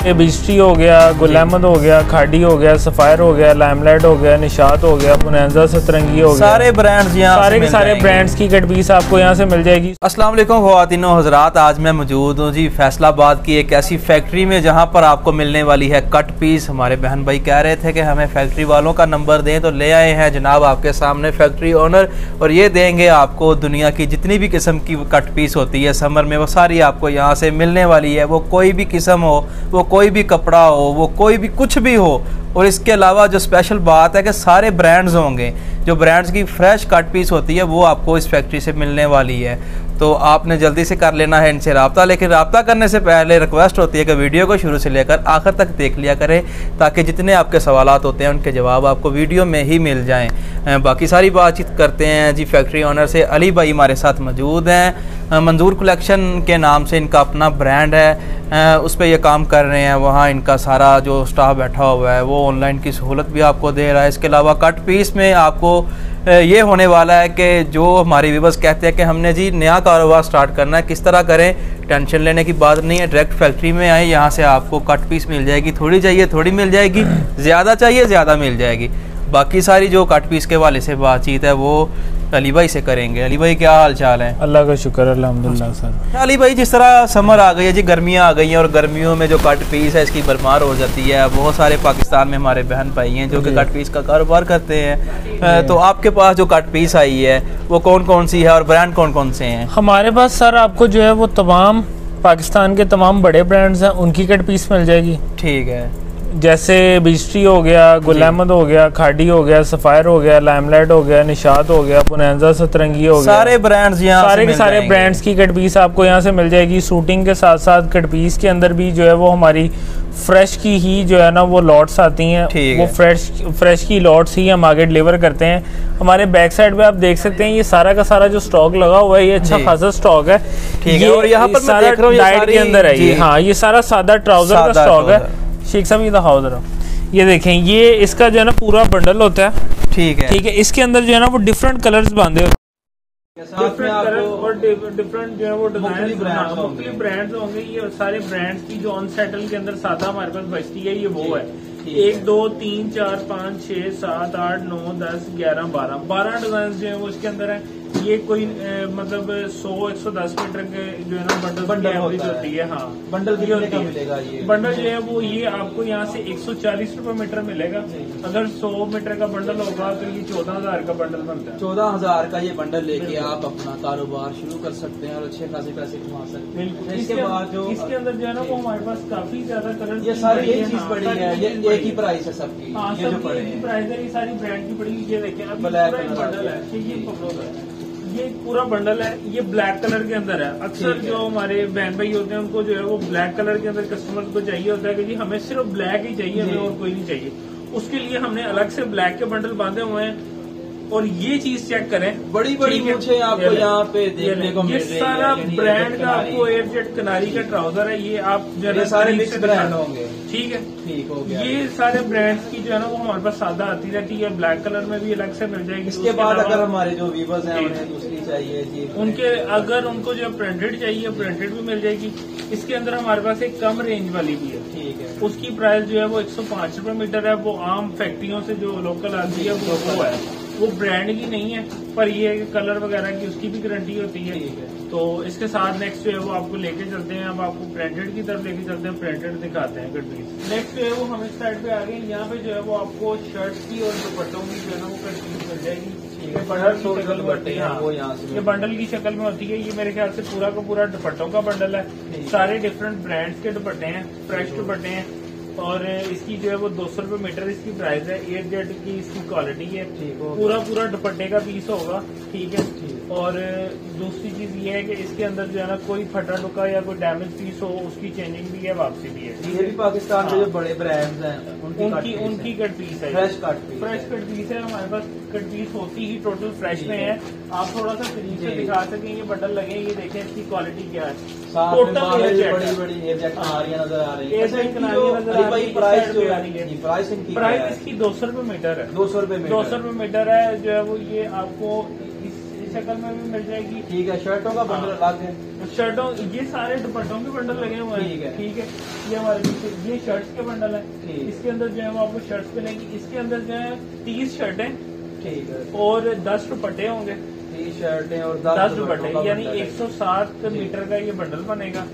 बिस्ट्री हो गया, गुल अहमद हो गया, खाड़ी हो गया, सफायर हो गया, लाइमलाइट हो गया, निशात हो गया, पुनैजा सतरंगी हो गया, सारे ब्रांड्स यहाँ सारे के सारे ब्रांड्स की कट पीस आपको यहाँ से मिल जाएगी। अस्सलाम वालेकुम ख़वातीन व हज़रात, आज मैं मौजूद हूँ जी फैसलाबाद की एक ऐसी फैक्ट्री में जहाँ पर आपको मिलने वाली है कट पीस। हमारे बहन भाई कह रहे थे कि हमें फैक्ट्री वालों का नंबर दें, तो ले आए हैं जनाब आपके सामने फैक्ट्री ओनर, और ये देंगे आपको दुनिया की जितनी भी किस्म की कट पीस होती है समर में, वो सारी आपको यहाँ से मिलने वाली है। वो कोई भी किस्म हो, वो कोई भी कपड़ा हो, वो कोई भी कुछ भी हो। और इसके अलावा जो स्पेशल बात है कि सारे ब्रांड्स होंगे, जो ब्रांड्स की फ्रेश कट पीस होती है वो आपको इस फैक्ट्री से मिलने वाली है। तो आपने जल्दी से कर लेना है इनसे रब्ता, लेकिन रब्ता करने से पहले रिक्वेस्ट होती है कि वीडियो को शुरू से लेकर आखिर तक देख लिया करें, ताकि जितने आपके सवालात होते हैं उनके जवाब आपको वीडियो में ही मिल जाएं। बाकी सारी बातचीत करते हैं जी फैक्ट्री ओनर से। अली भाई हमारे साथ मौजूद हैं। मंजूर कलेक्शन के नाम से इनका अपना ब्रांड है, उस पर ये काम कर रहे हैं। वहाँ इनका सारा जो स्टाफ बैठा हुआ है वो ऑनलाइन की सहूलत भी आपको दे रहा है। इसके अलावा कट पीस में आपको ये होने वाला है कि जो हमारे व्यूअर्स कहते हैं कि हमने जी नया कारोबार स्टार्ट करना है, किस तरह करें, टेंशन लेने की बात नहीं है। डायरेक्ट फैक्ट्री में आए, यहाँ से आपको कट पीस मिल जाएगी। थोड़ी चाहिए थोड़ी मिल जाएगी, ज़्यादा चाहिए ज़्यादा मिल जाएगी। बाकी सारी जो कट पीस के वाले से बातचीत है वो अली भाई से करेंगे। अली भाई क्या हाल चाल है? अल्लाह का शुक्र अल्हम्दुलिल्लाह सर। अली भाई जिस तरह समर आ गई है जी, गर्मियाँ आ गई हैं, और गर्मियों में जो कट पीस है इसकी भरमार हो जाती है। बहुत सारे पाकिस्तान में हमारे बहन भाई हैं जो कि कट पीस का कारोबार करते हैं। तो आपके पास जो कट पीस आई है वो कौन कौन सी है और ब्रांड कौन कौन से हैं? हमारे पास सर आपको जो है वो तमाम पाकिस्तान के तमाम बड़े ब्रांड्स हैं, उनकी कट पीस मिल जाएगी। ठीक है। जैसे बिस्ट्री हो गया, गुल अहमद हो गया, खाड़ी हो गया, सफायर हो गया, लाइमलाइट हो गया, निशात हो गया, पुनैजा सतरंगी हो गया, सारे ब्रांड्स यहाँ सारे के सारे ब्रांड्स की कट पीस आपको यहाँ से मिल जाएगी। शूटिंग के साथ साथ कट पीस के अंदर भी जो है वो हमारी फ्रेश की ही जो है ना वो लॉट्स आती हैं। वो फ्रेश की लॉट्स ही हम आगे डिलीवर करते हैं। हमारे बैक साइड पे आप देख सकते हैं ये सारा का सारा जो स्टॉक लगा हुआ है, ये अच्छा खासा स्टॉक है। ठीक है। और यहाँ पर मैं देख रहा हूँ डाइट के अंदर है ये। हाँ, ये सारा सादा ट्राउजर का स्टॉक है। शेख साहब ये दिखाओ जरा, ये देखें, ये इसका जो है ना पूरा बंडल होता है। ठीक है। ठीक है। इसके अंदर जो है ना वो डिफरेंट कलर्स बांधे होते हैं, डिफरेंट कलर और डिफरेंट जो है वो डिजाइन ब्रांड्स होंगे। ये सारे ब्रांड्स की जो अनसेटल के अंदर सादा हमारे पास बचती है, ये वो है। 1 2 3 4 5 6 7 8 9 10 11 12 डिजाइन जो है वो इसके अंदर है। ये कोई मतलब 100-110 मीटर के जो है ना बंडल एवरेज होती है। हाँ, बंडल मिलेगा ये बंडल जो है वो ये आपको यहाँ से 140 रुपए मीटर मिलेगा। अगर 100 मीटर का बंडल होगा तो ये 14,000 का बंडल बनता है। 14,000 का ये बंडल लेके आप अपना कारोबार शुरू कर सकते हैं और अच्छे खासे पैसे कमा सकते हैं। बिल्कुल। इसके बाद जो इसके अंदर जो है ना वो हमारे पास काफी ज्यादा कलर, ये सारी एक चीज पड़ी है, ये एक ही प्राइस है सबकी। हाँ, ये जो पड़े हैं प्राइस है, ये सारी ब्रांड की पड़ी। ये देखें, अब बंडल है, ये पूरा बंडल है, ये ब्लैक कलर के अंदर है। अक्सर जो हमारे बहन भाई होते हैं उनको जो है वो ब्लैक कलर के अंदर कस्टमर को चाहिए होता है कि जी हमें सिर्फ ब्लैक ही चाहिए, हमें और कोई नहीं चाहिए। उसके लिए हमने अलग से ब्लैक के बंडल बांधे हुए हैं। और ये चीज चेक करें, बड़ी बड़ी मूंछें आपको यहाँ पे देखने को मिल रही है। ये सारा ब्रांड का आपको एयरजेट कनारी का ट्राउजर है। ये आप ये सारे मिक्स ब्रांड होंगे। ठीक है, ठीक हो गया। ये सारे ब्रांड्स की जो है ना वो हमारे पास सादा आती रहती है। ब्लैक कलर में भी अलग से मिल जाएगी। इसके बाद अगर हमारे जो व्यूअर्स हैं उन्हें दूसरी चाहिए जी, उनके अगर उनको जो प्रिंटेड चाहिए प्रिंटेड भी मिल जाएगी। इसके अंदर हमारे पास एक कम रेंज वाली भी है। ठीक है। उसकी प्राइस जो है वो 105 रुपए मीटर है। वो आम फैक्ट्रियों से जो लोकल आती है वो है, वो ब्रांड की नहीं है, पर ये कलर वगैरह की उसकी भी गारंटी होती है। तो इसके साथ नेक्स्ट जो है वो आपको लेके चलते हैं। अब आपको प्रिंटेड की तरफ लेके चलते हैं, प्रिंटेड दिखाते हैं कट पीस। नेक्स्ट जो है वो हम इस साइड पे आ गए। यहाँ पे जो है वो आपको शर्ट की और दुपट्टों की जो है ना वो कट पीस मिल जाएगी। ये बंडल की शक्ल में होती है। वो यहाँ से ये बंडल की शक्ल में होती है। ये मेरे ख्याल से पूरा का पूरा दुपट्टों का बंडल है। सारे डिफरेंट ब्रांड्स के दुपट्टे हैं, फ्रेश दुपट्टे हैं। और इसकी जो है वो 200 रुपए मीटर इसकी प्राइस है। एयरजेट की इसकी क्वालिटी है। पूरा दुपट्टे का पीस होगा। ठीक है। और दूसरी चीज ये है कि इसके अंदर जो है ना कोई फटा टुका या कोई डैमेज पीस हो उसकी चेंजिंग भी है, वापसी भी है। ये भी पाकिस्तान के जो बड़े ब्रांड्स हैं उनकी कट पीस है। फ्रेश कट पीस है। हमारे पास कट पीस होती ही टोटल फ्रेश में है। आप थोड़ा सा करीब से दिखा सकें, ये बंडल लगे, ये देखें इसकी क्वालिटी क्या है। टोटल बड़ी एयरजेट किनारियां नजर आ रही है। प्राइस इसकी 200 रुपए मीटर है। 200 रुपए मीटर है जो है वो ये आपको शक्ल में भी मिल जाएगी। ठीक है, शर्टों का बंडल अलग है। शर्टों, ये सारे दुपट्टों के बंडल लगे हुए हैं। ठीक है, ये हमारे पीछे ये शर्ट्स के बंडल है। इसके अंदर जो है वो आपको शर्ट्स मिलेंगी। इसके अंदर जो है 30 शर्टें, ठीक है, और 10 दुपट्टे होंगे। 30 शर्टें और 10 दुपट्टे, यानी 107 मीटर का ये बंडल बनेगा।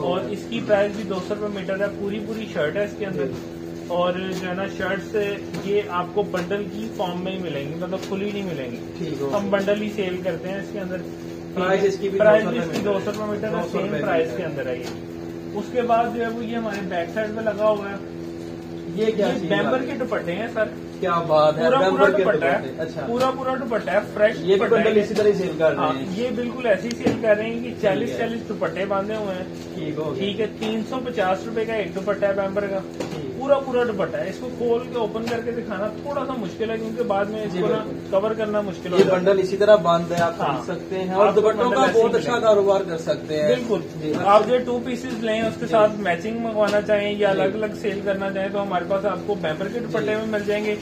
और इसकी प्राइस भी 200 रुपए मीटर है। पूरी शर्ट है इसके अंदर। और जो है ना शर्ट्स ये आपको बंडल की फॉर्म में ही मिलेंगी, मतलब खुली नहीं मिलेंगी। हम बंडल ही सेल करते हैं इसके अंदर। प्राइस इसकी 200 रुपए मीटर है, सेम प्राइस के अंदर है ये। उसके बाद जो है वो ये हमारे बैक साइड पे लगा हुआ है। ये क्या बैम्बर के दुपट्टे हैं सर। क्या बात है, पूरा दुपट्टा है। अच्छा, पूरा दुपट्टा है, फ्रेश। ये बंडल इसी तरह सेल कर रहे हैं। ये बिल्कुल ऐसे ही सेल कर रहे हैं कि 40 दुपट्टे बांधे हुए हैं। ठीक है, 350 रुपए का एक दुपट्टा है बैम्बर का। पूरा दुपट्टा है। इसको खोल के ओपन करके दिखाना थोड़ा सा मुश्किल है, क्योंकि बाद में इसको ना कवर करना मुश्किल है। बंडल इसी तरह बांध है, आप खरीद सकते हैं और दुपट्टों का बहुत अच्छा कारोबार कर सकते हैं। बिल्कुल, आप जो 2 पीसेस लें उसके साथ मैचिंग मंगवाना चाहें या अलग अलग सेल करना चाहें तो हमारे पास आपको बैम्बर के दुपट्टे में मिल जाएंगे।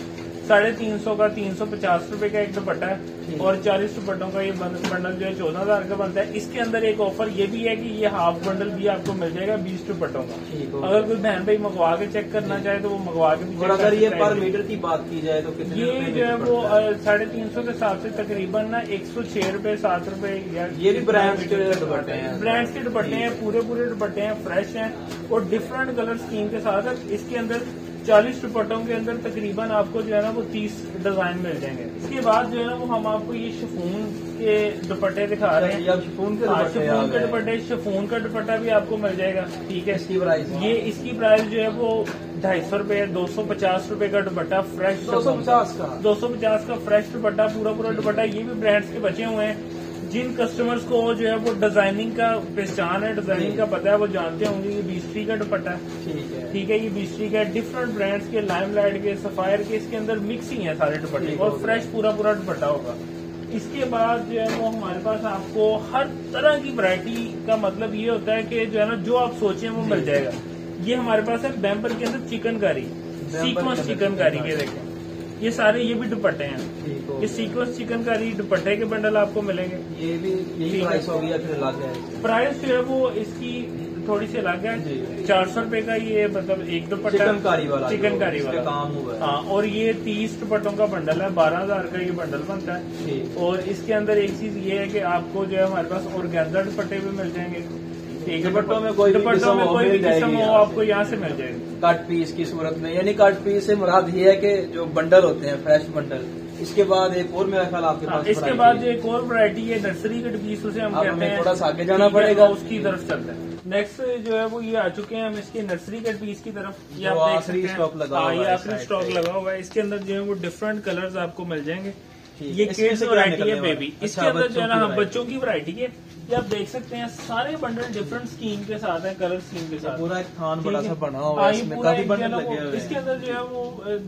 350 का 350 रुपए का एक दुपट्टा है और 40 दुपट्टों का ये बंडल जो है 14,000 का बनता है। इसके अंदर एक ऑफर ये भी है कि ये हाफ बंडल भी आपको मिल जाएगा 20 दुपट्टों का। अगर कोई बहन भाई मंगवा के चेक करना चाहे तो वो मंगवा के भी। और अगर ये पर मीटर की बात की जाए तो कितने ये जो है वो 350 के हिसाब से तकरीबन ना 106 रुपए 7 रुपए। ये भी ब्रांड्स के दुपट्टे हैं, ब्रांड्स के दुपट्टे हैं, पूरे दुपट्टे हैं, फ्रेश हैं और डिफरेंट कलर स्कीम के साथ है। इसके अंदर 40 दुपट्टों के अंदर तकरीबन आपको जो है ना वो 30 डिजाइन मिल जाएंगे। इसके बाद जो है ना वो हम आपको ये शिफॉन के दुपट्टे दिखा रहे हैं। शिफॉन के दुपट्टे, शिफॉन का दुपट्टा भी आपको मिल जाएगा। ठीक है, इसकी प्राइस जो है वो 250 रुपए है। 250 रुपए का दुपट्टा फ्रेश, 250 का फ्रेश दुपट्टा, पूरा दुपट्टा। ये भी ब्रांड्स के बचे हुए हैं। जिन कस्टमर्स को जो है वो डिजाइनिंग का पहचान है, डिजाइनिंग का पता है, वो जानते होंगे ये बीस्ट्री का दुपट्टा है। ठीक है, ये बीस्ट्री का डिफरेंट ब्रांड्स के, लाइमलाइट के, सफायर के, इसके अंदर मिक्स ही है सारे दुपट्टे और फ्रेश पूरा दुपट्टा होगा। इसके बाद जो है वो हमारे पास आपको हर तरह की वैरायटी का मतलब ये होता है कि जो है ना जो आप सोचें वो मिल जाएगा। ये हमारे पास है बैम्बर के अंदर चिकनकारी, सीक्वेंस चिकनकारी के देखें, ये सारे ये भी दुपट्टे हैं। ये सीक्वेंस चिकनकारी दुपट्टे के बंडल आपको मिलेंगे। ये भी यही प्राइस होगी या फिर अलग है? प्राइस जो है वो इसकी थोड़ी सी अलग है। 400 रुपए का ये मतलब एक दुपट्टा चिकनकारी वाला काम हुआ है। हाँ, और ये 30 दुपट्टों का बंडल है, 12,000 का ये बंडल बनता है। और इसके अंदर एक चीज ये है कि आपको जो है हमारे पास ऑर्गेन्जा दुपट्टे भी मिल जाएंगे। दुपट्टों में कोई भी किस्म हो आपको यहाँ से मिल जाएगी कट पीस की सूरत में। यानी कट पीस से मुराद ये है कि जो बंडल होते हैं फ्रेश बंडल। इसके बाद एक और मेरा ख्याल आपके पास इसके बाद जो एक और वैरायटी है नर्सरी कट पीस, उसे हम कहते हैं। थोड़ा सा आगे जाना पड़ेगा, उसकी तरफ चलते हैं। नेक्स्ट जो है वो ये आ चुके हैं हम इसके नर्सरी कट पीस की तरफ। ये आप देख सकते हैं, ये आखिरी स्टॉक लगा हुआ है। इसके अंदर जो है वो डिफरेंट कलर्स आपको मिल जाएंगे। ये किड्स वैरायटी है बेबी। इसके अंदर जो है ना बच्चों की वैरायटी है। ये आप देख सकते हैं सारे बंडल डिफरेंट स्कीम के साथ है, कलर स्कीम के साथ। पूरा एक थान बड़ा सा बना हुआ है, इसमें काफी बंडल लगे हुए हैं। इसके अंदर जो है वो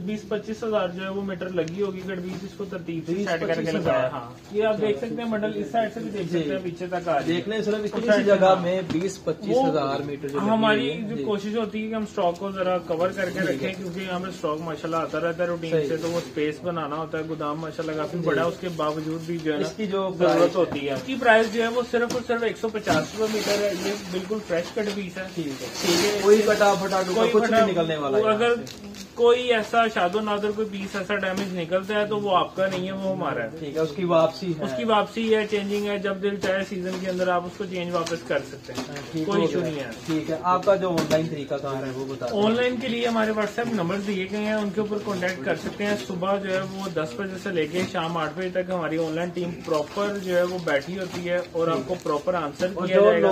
20-25 हजार जो है वो मीटर लगी होगी कट पीस। इसको तरतीब से सेट करके लगाया। हाँ, ये आप देख सकते हैं बंडल इस साइड से भी देख सकते हैं, पीछे तक आ देखने सिर्फ इस जगह में 20-25 हजार मीटर। हमारी जो कोशिश होती है कि हम स्टॉक को जरा कवर करके रखें, क्योंकि हमें स्टॉक माशाल्लाह आता रहता है रूटीन से, तो वो स्पेस बनाना होता है। गोदाम माशाल्लाह काफी बड़ा, उसके बावजूद भी जो है इसकी जो जरूरत होती है। इसकी प्राइस जो है वो सिर्फ और सिर्फ 150 रुपए मीटर है। ये बिल्कुल फ्रेश कट पीस है। ठीक है, कोई कटा फटा कुछ नहीं निकलने वाला है। अगर कोई ऐसा शादो नादर कोई पीस ऐसा डैमेज निकलता है तो वो आपका नहीं है, वो हमारा है। ठीक है, उसकी वापसी है, चेंजिंग है। जब दिल चाहे सीजन के अंदर आप उसको चेंज वापस कर सकते हैं, कोई इशू नहीं है। ठीक है, आपका जो ऑनलाइन तरीका कार है वो बताओ। ऑनलाइन के लिए हमारे व्हाट्सएप नंबर दिए गए हैं, उनके ऊपर कॉन्टेक्ट कर सकते हैं। सुबह जो है वो 10 बजे से लेके शाम 8 बजे तक हमारी ऑनलाइन टीम प्रॉपर जो है वो बैठी होती है और आपको प्रॉपर आंसर किया जाएगा।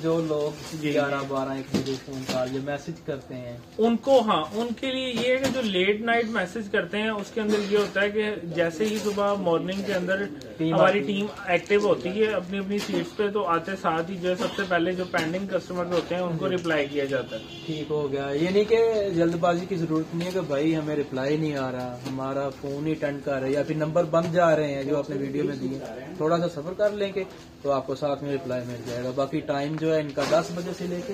जो लोग 11-12-1 बजे फोन कॉल या मैसेज करते हैं उनको, हाँ, उनके लिए ये है कि जो लेट नाइट मैसेज करते हैं उसके अंदर ये होता है कि जैसे ही सुबह मॉर्निंग के अंदर हमारी टीम एक्टिव होती है अपनी अपनी सीट्स पे, तो आते साथ ही जो है सबसे पहले जो पेंडिंग कस्टमर होते हैं उनको रिप्लाई किया जाता है। ठीक हो गया, ये नहीं कि जल्दबाजी की जरूरत नहीं है कि भाई हमें रिप्लाई नहीं आ रहा, हमारा फोन ही अटेंड कर रहा है या फिर नंबर बंद जा रहे हैं जो आपने वीडियो में दिए। थोड़ा सा सब्र कर लेंगे तो आपको साथ में रिप्लाई मिल जाएगा। बाकी टाइम जो है इनका 10 बजे से लेके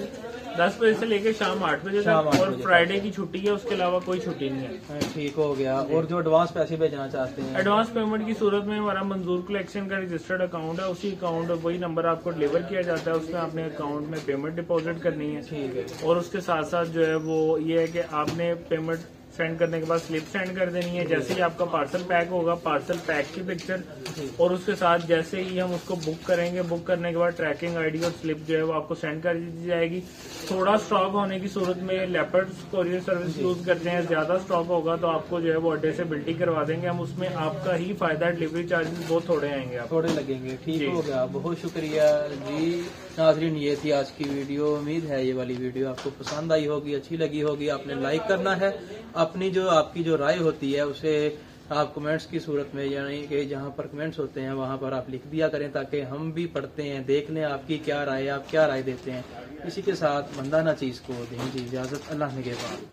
10 बजे से लेकर शाम 8 बजे शाम तक 8 और बजे फ्राइडे की छुट्टी है, उसके अलावा कोई छुट्टी नहीं है। ठीक हो गया। और जो एडवांस पैसे भेजना चाहते हैं, एडवांस पेमेंट की सूरत में हमारा मंजूर कलेक्शन का रजिस्टर्ड अकाउंट है, उसी अकाउंट वही नंबर आपको डिलीवर किया जाता है, उसमें आपने अकाउंट में पेमेंट डिपॉजिट करनी है। ठीक है। और उसके साथ साथ जो है वो ये है कि आपने पेमेंट सेंड करने के बाद स्लिप सेंड कर देनी है। जैसे ही आपका पार्सल पैक होगा, पार्सल पैक की पिक्चर और उसके साथ जैसे ही हम उसको बुक करेंगे, बुक करने के बाद ट्रैकिंग आईडी और स्लिप जो है वो आपको सेंड कर दी जाएगी। थोड़ा स्टॉक होने की सूरत में लेपर्ड कोरियर सर्विस यूज करते हैं, ज्यादा स्टॉक होगा तो आपको जो है वो अड्डे से बिल्टी करवा देंगे हम, उसमें आपका ही फायदा, डिलीवरी चार्जेस बहुत थोड़े आएंगे आप थोड़े लगेंगे। ठीक हो गया, बहुत शुक्रिया जी। नाज़रीन, ये थी आज की वीडियो। उम्मीद है ये वाली वीडियो आपको पसंद आई होगी, अच्छी लगी होगी। आपने लाइक करना है, अपनी जो आपकी जो राय होती है उसे आप कमेंट्स की सूरत में, यानी कि जहाँ पर कमेंट्स होते हैं वहाँ पर आप लिख दिया करें, ताकि हम भी पढ़ते हैं, देख लें आपकी क्या राय है, आप क्या राय देते हैं। इसी के साथ मंदाना चीज़ को दें जी इजाज़त। अल्लाह ने के बाद।